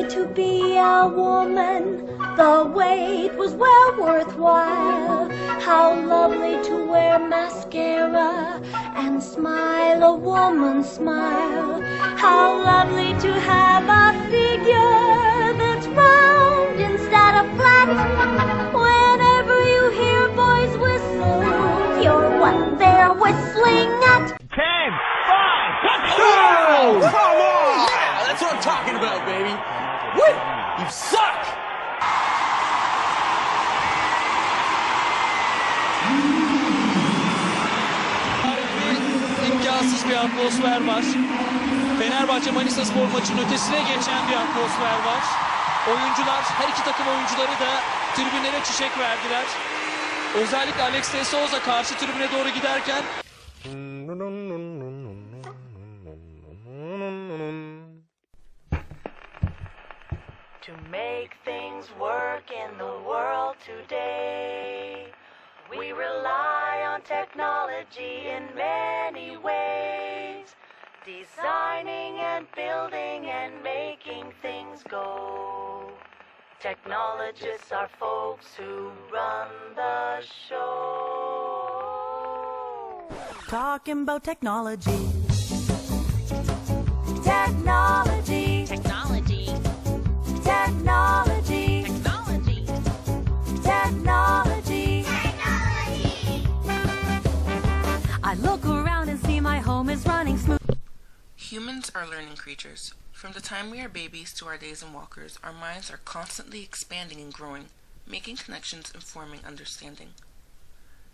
lovely to be a woman. The wait was well worthwhile. How lovely to wear mascara and smile a woman's smile. How lovely to have a figure that's round instead of flat. Whenever you hear boys whistle, you're what they're whistling at. 10, 5, let's go! Oh, come on! Yeah, that's what I'm talking about, baby. What? You suck! İmkansız bir atmosfer var. Fenerbahçe Manisa Spor maçının ötesine geçen bir atmosfer var. Oyuncular, her iki takım oyuncuları da tribünlere çiçek verdiler. Özellikle Alex de Souza karşı tribüne doğru giderken To make things work in the world today, we rely on technology in many ways, designing and building and making things go. Technologists are folks who run the show. Talking about technology. Technology. Technology. Technology. Technology. Technology. Technology. I look around and see my home is running smooth. Humans are learning creatures. From the time we are babies to our days in walkers, our minds are constantly expanding and growing, making connections and forming understanding.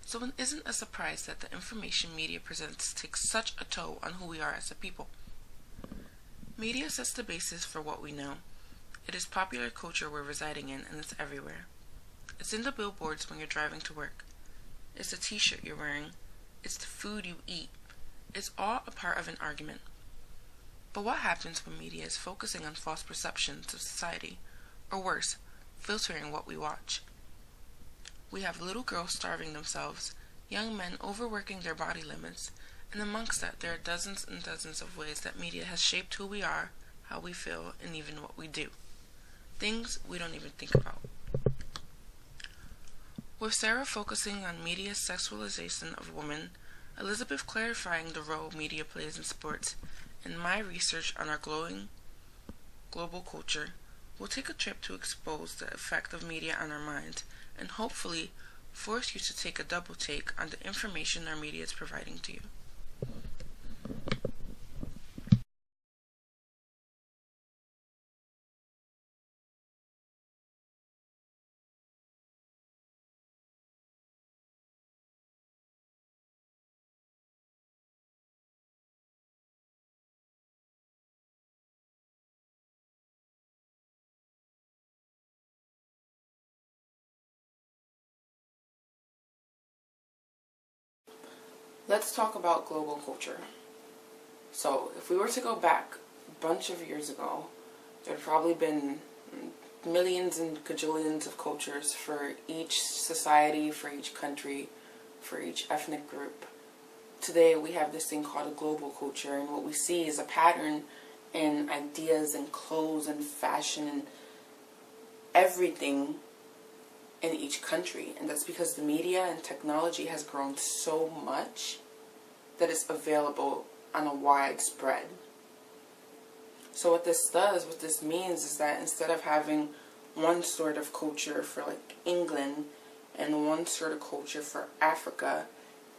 So it isn't a surprise that the information media presents takes such a toll on who we are as a people. Media sets the basis for what we know. It is popular culture we're residing in, and it's everywhere. It's in the billboards when you're driving to work. It's the t-shirt you're wearing. It's the food you eat. It's all a part of an argument. But what happens when media is focusing on false perceptions of society, or worse, filtering what we watch? We have little girls starving themselves, young men overworking their body limits, and amongst that there are dozens and dozens of ways that media has shaped who we are, how we feel, and even what we do. Things we don't even think about. With Sarah focusing on media's sexualization of women, Elizabeth clarifying the role media plays in sports, and my research on our growing global culture, we'll take a trip to expose the effect of media on our minds and hopefully force you to take a double take on the information our media is providing to you. Let's talk about global culture. So, if we were to go back a bunch of years ago, there'd probably been millions and gajillions of cultures for each society, for each country, for each ethnic group. Today we have this thing called a global culture, and what we see is a pattern in ideas and clothes and fashion and everything in each country, and that's because the media and technology has grown so much that it's available on a wide spread. So what this does, what this means is that instead of having one sort of culture for like England and one sort of culture for Africa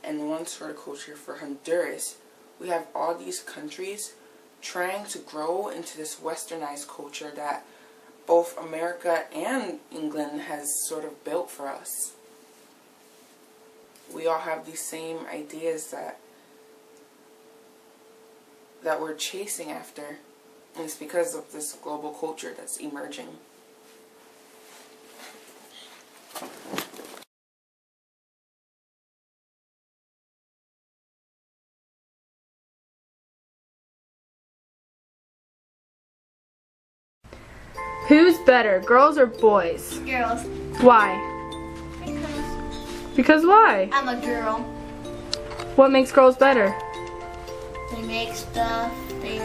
and one sort of culture for Honduras, we have all these countries trying to grow into this westernized culture that both America and England has sort of built for us. We all have these same ideas that we're chasing after, and it's because of this global culture that's emerging. Who's better, girls or boys? Girls. Why? Because why? I'm a girl. What makes girls better? They make stuff, they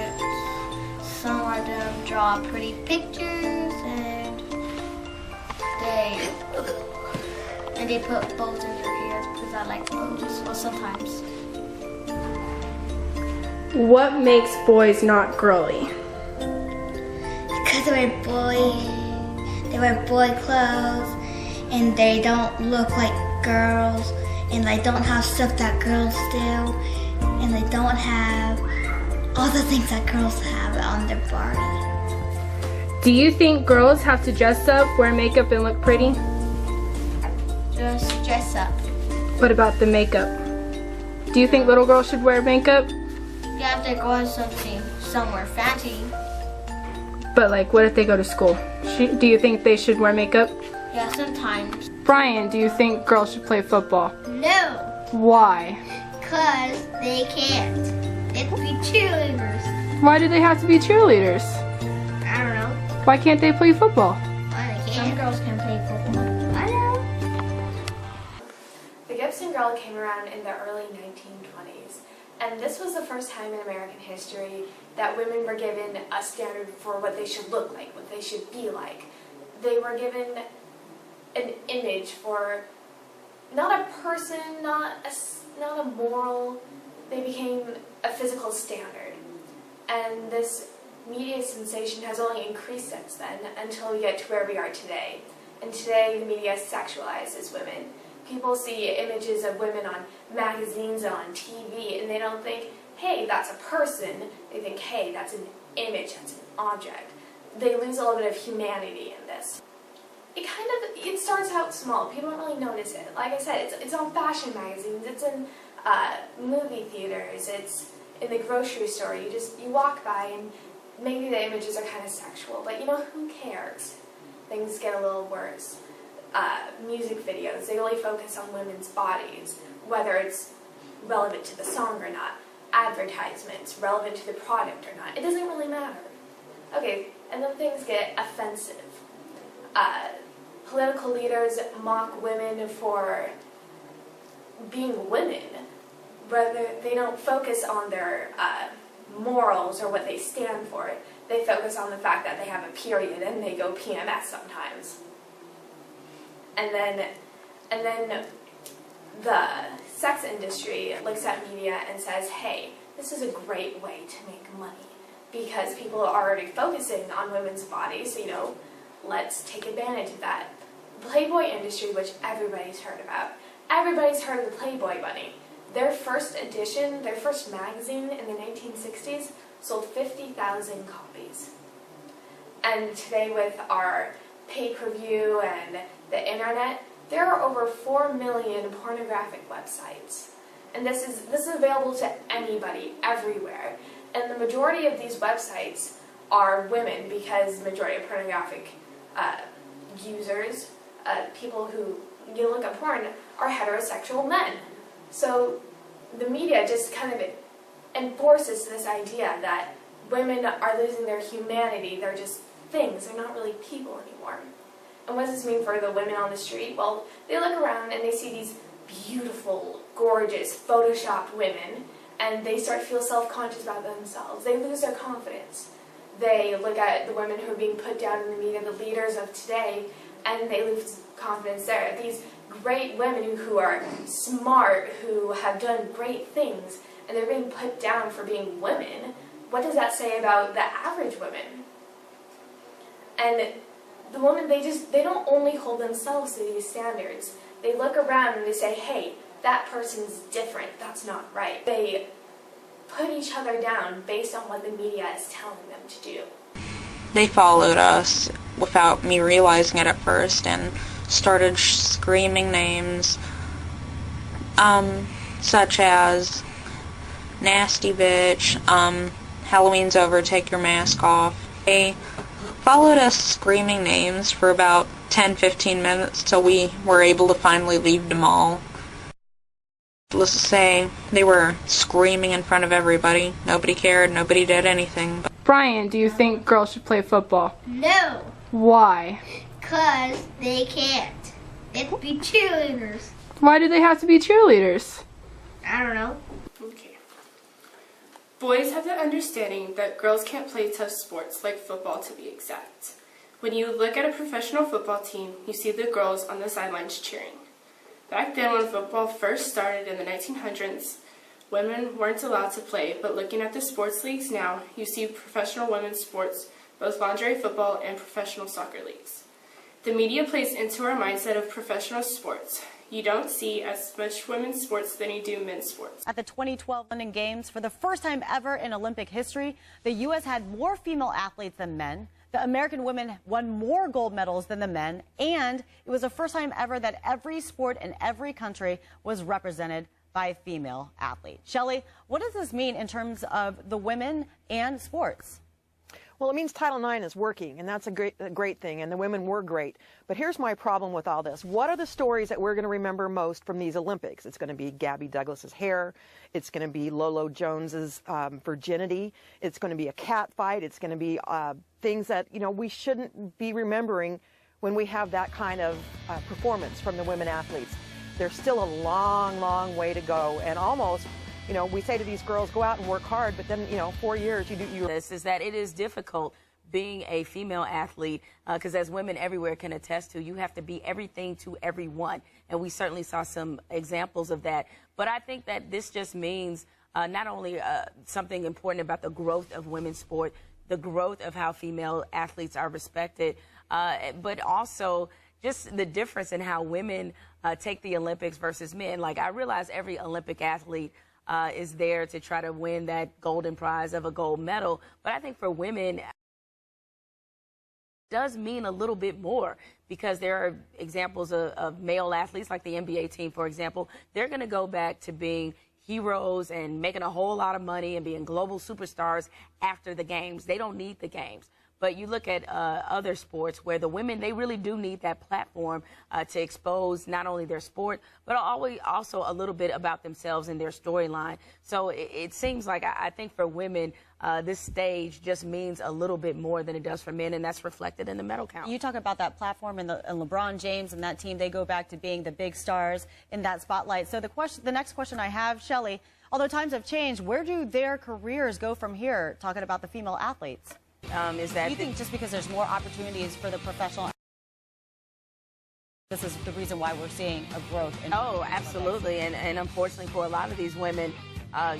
sew taught them to draw pretty pictures, and they put bows in their hair because I like bows. Well, sometimes. What makes boys not girly? Because they wear boy clothes, and they don't look like girls, and they don't have stuff that girls do, and they don't have all the things that girls have on their body. Do you think girls have to dress up, wear makeup, and look pretty? Just dress up. What about the makeup? Do you think little girls should wear makeup? Yeah, if they're going somewhere fancy. But like, what if they go to school? Do you think they should wear makeup? Yeah, sometimes. Brian, do you think girls should play football? No, Why? because they can't. It'd be cheerleaders. Why do they have to be cheerleaders? I don't know. Why can't they play football? Why they can't. Some girls can play football. I know. The Gibson Girl came around in the early 1920s, and this was the first time in American history that women were given a standard for what they should look like, what they should be like. They were given an image for not a person, not a moral. They became a physical standard. And this media sensation has only increased since then until we get to where we are today. And today the media sexualizes women. People see images of women on magazines and on TV, and they don't think, hey, that's a person. They think, hey, that's an image, that's an object. They lose a little bit of humanity in this. It starts out small. People don't really notice it. Like I said, it's on fashion magazines, it's in movie theaters, it's in the grocery store. You walk by and maybe the images are kind of sexual, but you know, who cares? Things get a little worse. Music videos, they really focus on women's bodies, whether it's relevant to the song or not. Advertisements, relevant to the product or not. It doesn't really matter. Okay, and then things get offensive. Political leaders mock women for being women. Rather, they don't focus on their morals or what they stand for. They focus on the fact that they have a period and they go PMS sometimes. And then the sex industry looks at media and says, hey, this is a great way to make money because people are already focusing on women's bodies, so, you know, let's take advantage of that. The Playboy industry, which everybody's heard about. Everybody's heard of the Playboy Bunny. Their first edition, their first magazine in the 1960s sold 50,000 copies. And today with our pay-per-view and the internet, there are over 4 million pornographic websites. And this is available to anybody, everywhere. And the majority of these websites are women because the majority of pornographic users, people who look at porn, are heterosexual men. So the media just kind of enforces this idea that women are losing their humanity. They're just things. They're not really people anymore. And what does this mean for the women on the street? Well, they look around and they see these beautiful, gorgeous, photoshopped women, and they start to feel self-conscious about themselves. They lose their confidence. They look at the women who are being put down in the media, the leaders of today, and they lose confidence there. These great women who are smart, who have done great things, and they're being put down for being women. What does that say about the average women? And the women, they don't only hold themselves to these standards. They look around and they say, hey, that person's different, that's not right. They put each other down based on what the media is telling them to do. They followed us without me realizing it at first and started screaming names such as nasty bitch, Halloween's over, take your mask off. They followed us screaming names for about 10-15 minutes till we were able to finally leave the mall. Let's say they were screaming in front of everybody. Nobody cared, nobody did anything. Brian, do you think girls should play football? No, Why? because they can't. It'd be cheerleaders. Why do they have to be cheerleaders? I don't know. Okay. Boys have the understanding that girls can't play tough sports like football, to be exact. When you look at a professional football team, you see the girls on the sidelines cheering. Back then, when football first started in the 1900s, women weren't allowed to play, but looking at the sports leagues now, you see professional women's sports, both lingerie football and professional soccer leagues. The media plays into our mindset of professional sports. You don't see as much women's sports than you do men's sports. At the 2012 London Games, for the first time ever in Olympic history, the U.S. had more female athletes than men. The American women won more gold medals than the men, and it was the first time ever that every sport in every country was represented by a female athlete. Shelley, what does this mean in terms of the women and sports? Well, it means Title IX is working, and that's a great thing, and the women were great. But here's my problem with all this. What are the stories that we're going to remember most from these Olympics? It's going to be Gabby Douglas's hair. It's going to be Lolo Jones's virginity. It's going to be a cat fight. It's going to be things that, you know, we shouldn't be remembering when we have that kind of performance from the women athletes. There's still a long, long way to go, and almost, you know, we say to these girls, go out and work hard, but then, you know, 4 years, you. This is that it is difficult being a female athlete, because as women everywhere can attest to, you have to be everything to everyone, and we certainly saw some examples of that. But I think that this just means not only something important about the growth of women's sport, the growth of how female athletes are respected, but also just the difference in how women take the Olympics versus men. Like, I realize every Olympic athlete is there to try to win that golden prize of a gold medal. But I think for women, it does mean a little bit more, because there are examples of male athletes, like the NBA team, for example. They're going to go back to being heroes and making a whole lot of money and being global superstars after the games. They don't need the games. But you look at other sports where the women, they really do need that platform to expose not only their sport, but always also a little bit about themselves and their storyline. So it seems like I think for women, this stage just means a little bit more than it does for men, and that's reflected in the medal count. You talk about that platform and LeBron James and that team, they go back to being the big stars in that spotlight. So the next question I have, Shelley, although times have changed, where do their careers go from here, talking about the female athletes? Is that you think just because there's more opportunities for the professional, this is the reason why we're seeing a growth in absolutely, and unfortunately for a lot of these women,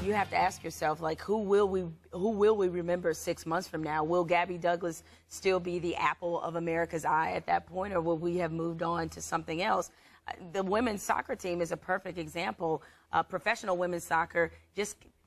you have to ask yourself, like, who will we remember 6 months from now? Will Gabby Douglas still be the apple of America's eye at that point, or will we have moved on to something else? The women's soccer team is a perfect example. Professional women's soccer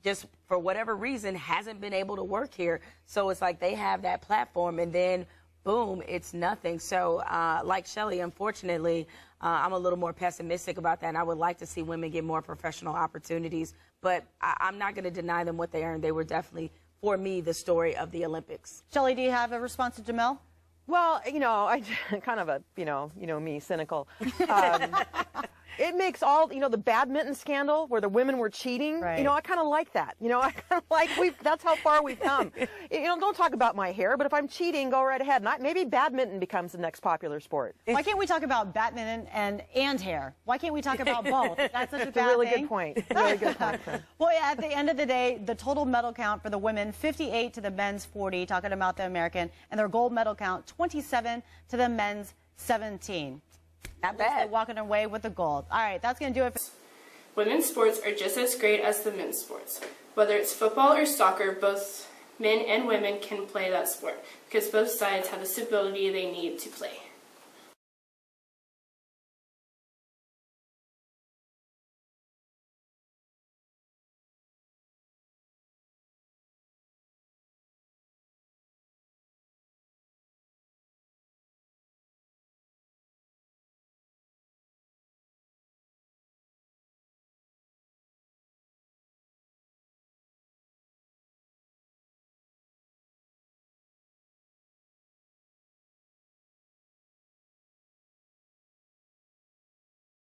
just for whatever reason hasn't been able to work here. So it's like they have that platform, and then boom, it's nothing. So like Shelley, unfortunately, I'm a little more pessimistic about that, and I would like to see women get more professional opportunities. But I'm not going to deny them what they earned. They were definitely, for me, the story of the Olympics. Shelley, do you have a response to Jamel? Well, you know, I kind of a, you know me, cynical. It makes all, you know, the badminton scandal where the women were cheating. Right. You know, I kind of like that. You know, I kind of like that's how far we've come. You know, don't talk about my hair, but if I'm cheating, go right ahead. And maybe badminton becomes the next popular sport. Why can't we talk about badminton and hair? Why can't we talk about both? That's such a bad really thing. Good point. Really good point. Well, yeah, at the end of the day, the total medal count for the women, 58 to the men's 40, talking about the American, and their gold medal count, 27 to the men's 17. Not bad. They're walking away with the gold. All right, that's going to do it. Women's sports are just as great as the men's sports. Whether it's football or soccer, both men and women can play that sport because both sides have the stability they need to play.